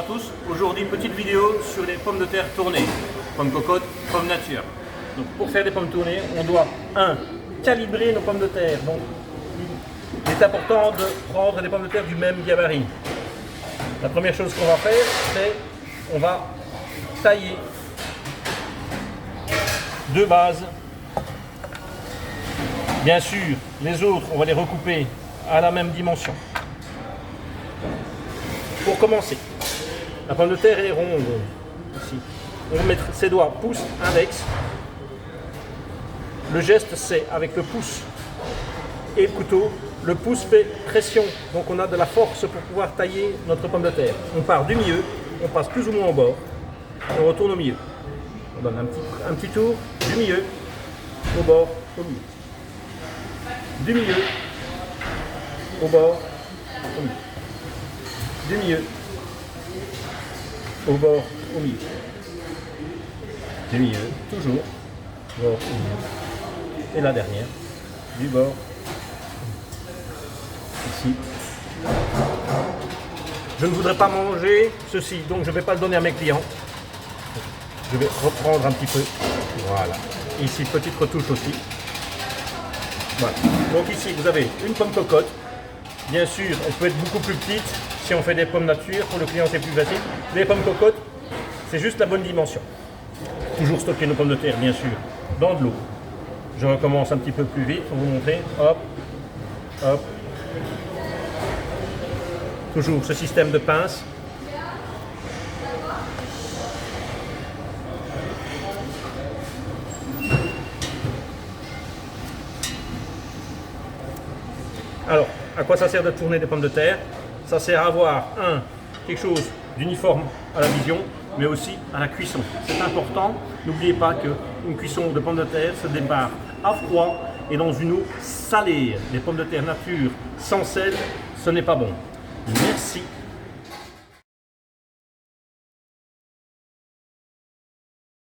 à tous. Aujourd'hui, petite vidéo sur les pommes de terre tournées. Pommes cocottes, pommes nature. Donc, pour faire des pommes tournées, on doit calibrer nos pommes de terre. Donc, il est important de prendre des pommes de terre du même gabarit. La première chose qu'on va faire, c'est on va tailler deux bases. Bien sûr, les autres, on va les recouper à la même dimension. Pour commencer, la pomme de terre est ronde. Ici. On va mettre ses doigts pouce, index. Le geste, c'est avec le pouce et le couteau. Le pouce fait pression, donc on a de la force pour pouvoir tailler notre pomme de terre. On part du milieu, on passe plus ou moins au bord, on retourne au milieu. On donne un petit tour du milieu, au bord, au milieu. Du milieu, au bord, au milieu. Du milieu, au bord, au milieu. Du milieu, toujours, bord, au milieu. Et la dernière, du bord, ici. Je ne voudrais pas manger ceci, donc je ne vais pas le donner à mes clients. Je vais reprendre un petit peu. Voilà. Ici, petite retouche aussi. Voilà. Donc ici, vous avez une pomme cocotte. Bien sûr, elle peut être beaucoup plus petite si on fait des pommes nature. Pour le client, c'est plus facile. Les pommes cocottes, c'est juste la bonne dimension. Toujours stocker nos pommes de terre, bien sûr, dans de l'eau. Je recommence un petit peu plus vite pour vous montrer. Hop, hop. Toujours ce système de pince. Alors, à quoi ça sert de tourner des pommes de terre? Ça sert à avoir quelque chose d'uniforme à la vision, mais aussi à la cuisson. C'est important, n'oubliez pas qu'une cuisson de pommes de terre se démarre à froid et dans une eau salée. Les pommes de terre nature sans sel, ce n'est pas bon. Merci.